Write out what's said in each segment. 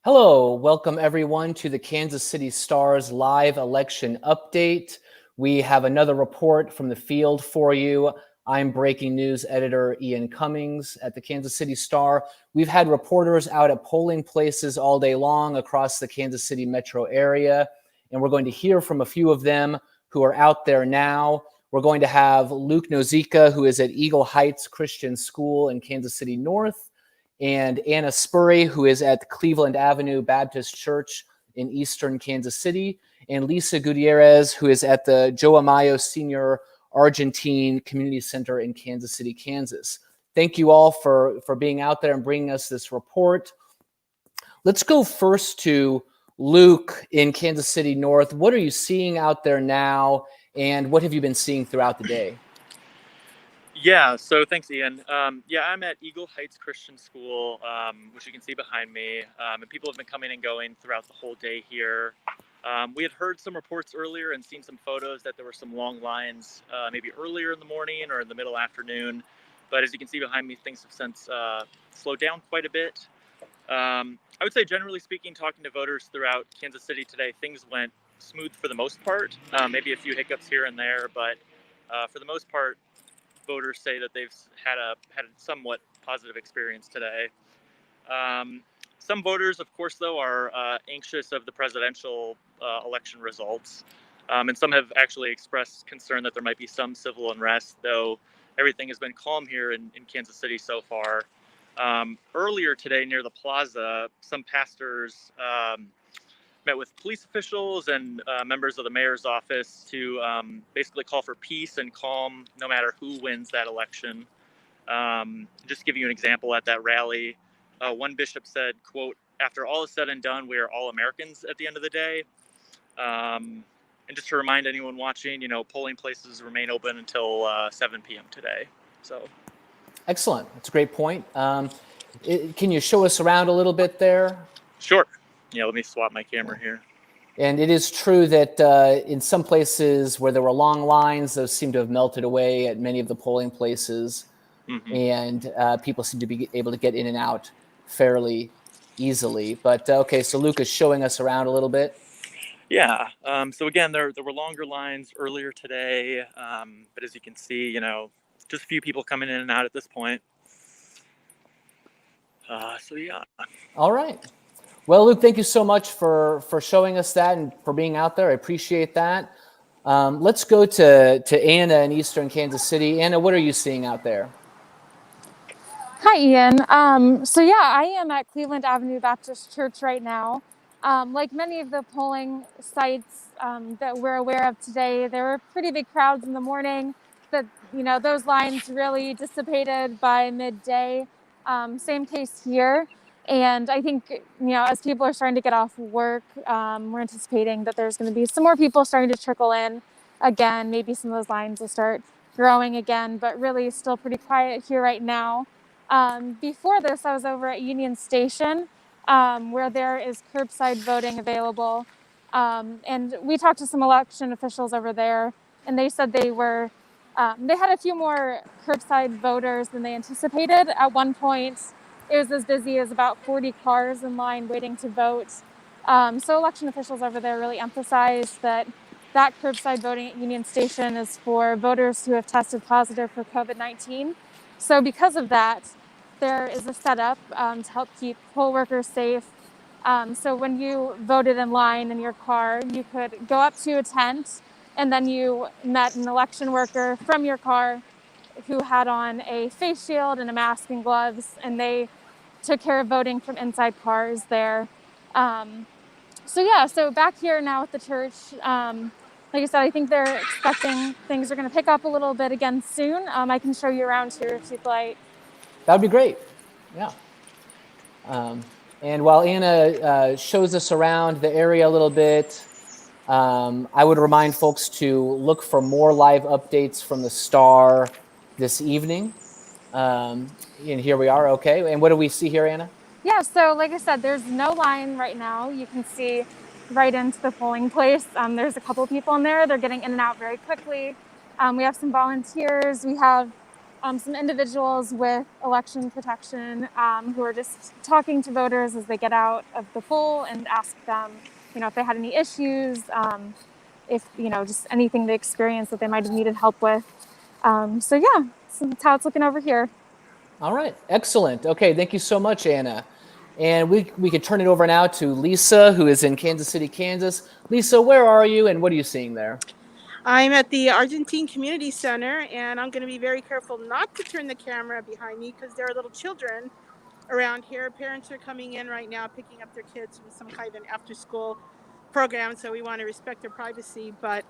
Hello, welcome everyone to the Kansas City Star's live election update. We have another report from the field for you. I'm breaking news editor Ian Cummings at the Kansas City Star. We've had reporters out at polling places all day long across the Kansas City metro area, and we're going to hear from a few of them who are out there now. We're going to have Luke Nozica, who is at Eagle Heights Christian School in Kansas City North, and Anna Spurry, who is at Cleveland Avenue Baptist Church in Eastern Kansas City, and Lisa Gutierrez, who is at the Joe Amayo Senior Argentine Community Center in Kansas City, Kansas. Thank you all for being out there and bringing us this report. Let's go first to Luke in Kansas City North. What are you seeing out there now, and what have you been seeing throughout the day? Yeah, so thanks, Ian. I'm at Eagle Heights Christian School, which you can see behind me, and people have been coming and going throughout the whole day here. We had heard some reports earlier and seen some photos that there were some long lines, maybe earlier in the morning or in the middle afternoon. But as you can see behind me, things have since slowed down quite a bit. I would say, generally speaking, talking to voters throughout Kansas City today, things went smooth for the most part. Maybe a few hiccups here and there, but for the most part, voters say that they've had a somewhat positive experience today. Some voters, of course, though, are anxious of the presidential election results, and some have actually expressed concern that there might be some civil unrest, though everything has been calm here in Kansas City so far. Earlier today, near the plaza, some pastors met with police officials and members of the mayor's office to basically call for peace and calm no matter who wins that election. Just to give you an example, at that rally, one bishop said, quote, "After all is said and done, we are all Americans at the end of the day." And just to remind anyone watching, polling places remain open until 7 p.m. today. So, excellent. That's a great point. Can you show us around a little bit there? Sure. Yeah, let me swap my camera here. And it is true that in some places where there were long lines, those seem to have melted away at many of the polling places. Mm-hmm. And people seem to be able to get in and out fairly easily. But okay, so Luke is showing us around a little bit. Yeah. So again, there were longer lines earlier today, but as you can see, just a few people coming in and out at this point. So yeah. All right. Well, Luke, thank you so much for showing us that and for being out there. I appreciate that. Let's go to Anna in Eastern Kansas City. Anna, what are you seeing out there? Hi, Ian. I am at Cleveland Avenue Baptist Church right now. Like many of the polling sites that we're aware of today, there were pretty big crowds in the morning, but those lines really dissipated by midday. Same case here. And I think, as people are starting to get off work, we're anticipating that there's going to be some more people starting to trickle in again. Maybe some of those lines will start growing again, but really still pretty quiet here right now. Before this, I was over at Union Station, where there is curbside voting available. And we talked to some election officials over there, and they said they had a few more curbside voters than they anticipated. At one point, it was as busy as about 40 cars in line waiting to vote. So election officials over there really emphasized that curbside voting at Union Station is for voters who have tested positive for COVID-19. So because of that, there is a setup to help keep poll workers safe. So when you voted in line in your car, you could go up to a tent, and then you met an election worker from your car who had on a face shield and a mask and gloves, and they took care of voting from inside cars there. So back here now at the church, like I said, I think they're expecting things are going to pick up a little bit again soon. I can show you around here if you'd like. That would be great. Yeah. And while Anna shows us around the area a little bit, I would remind folks to look for more live updates from the Star this evening. And here we are. Okay. And what do we see here, Anna? Yeah. So like I said, there's no line right now. You can see right into the polling place. There's a couple people in there. They're getting in and out very quickly. We have some volunteers. We have some individuals with election protection who are just talking to voters as they get out of the poll and ask them, if they had any issues, if, just anything they experienced that they might have needed help with. So yeah, so that's how it's looking over here. All right, excellent. Okay, thank you so much, Anna. And we could turn it over now to Lisa, who is in Kansas City, Kansas. Lisa, where are you and what are you seeing there? I'm at the Argentine Community Center, and I'm going to be very careful not to turn the camera behind me because there are little children around here. Parents are coming in right now, picking up their kids from some kind of an after-school program, so we want to respect their privacy. But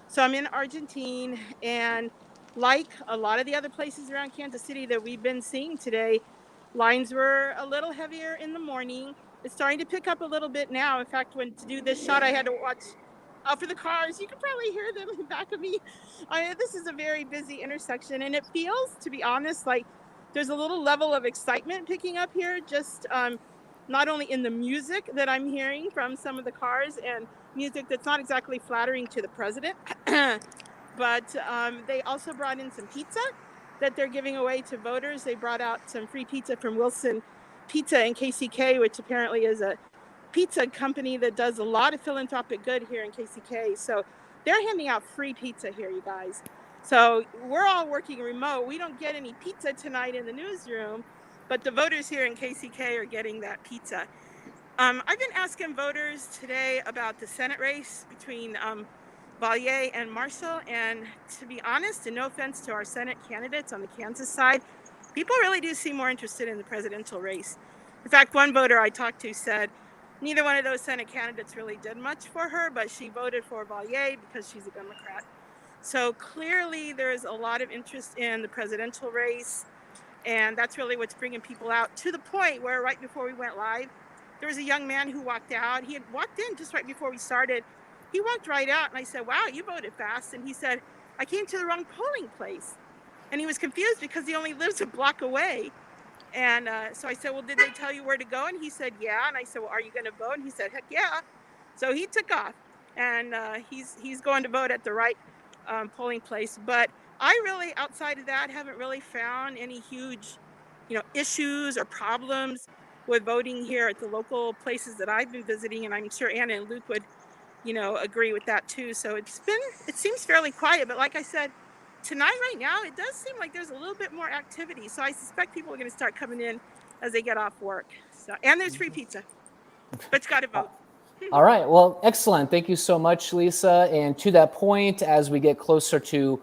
so I'm in Argentine, and like a lot of the other places around Kansas City that we've been seeing today, lines were a little heavier in the morning. It's starting to pick up a little bit now. In fact, when to do this shot, I had to watch out for the cars. You can probably hear them in back of me. This is a very busy intersection, and it feels, to be honest, like there's a little level of excitement picking up here, just not only in the music that I'm hearing from some of the cars and music that's not exactly flattering to the president, but they also brought in some pizza that they're giving away to voters. They brought out some free pizza from Wilson Pizza in KCK, which apparently is a pizza company that does a lot of philanthropic good here in KCK. So they're handing out free pizza here, you guys. So we're all working remote. We don't get any pizza tonight in the newsroom, but the voters here in KCK are getting that pizza. I've been asking voters today about the Senate race between Vallier and Marshall, and to be honest, and no offense to our Senate candidates on the Kansas side, people really do seem more interested in the presidential race. In fact, one voter I talked to said neither one of those Senate candidates really did much for her, but she voted for Vallier because she's a Democrat. So clearly there's a lot of interest in the presidential race, and that's really what's bringing people out, to the point where right before we went live, there was a young man who walked out. He had walked in just right before we started. He walked right out, and I said, wow, you voted fast. And he said, I came to the wrong polling place. And he was confused because he only lives a block away. And so I said, well, did they tell you where to go? And he said, yeah. And I said, well, are you going to vote? And he said, heck yeah. So he took off, and he's going to vote at the right polling place. But I really, outside of that, haven't really found any huge, issues or problems with voting here at the local places that I've been visiting. And I'm sure Anna and Luke would, agree with that too. So it seems fairly quiet. But like I said, tonight, right now, it does seem like there's a little bit more activity. So I suspect people are going to start coming in as they get off work. So, and there's free pizza, but you got to vote. All right. Well, excellent. Thank you so much, Lisa. And to that point, as we get closer to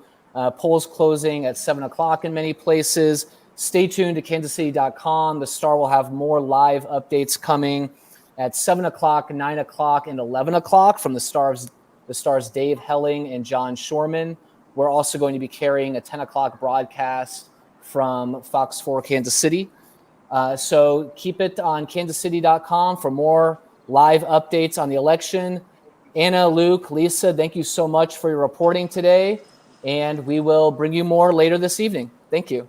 polls closing at 7 o'clock in many places, stay tuned to kansascity.com. The Star will have more live updates coming at 7 o'clock, 9 o'clock, and 11 o'clock from the Star's Dave Helling and John Shorman. We're also going to be carrying a 10 o'clock broadcast from Fox 4 Kansas City. So keep it on kansascity.com for more live updates on the election. Anna, Luke, Lisa, thank you so much for your reporting today. And we will bring you more later this evening. Thank you.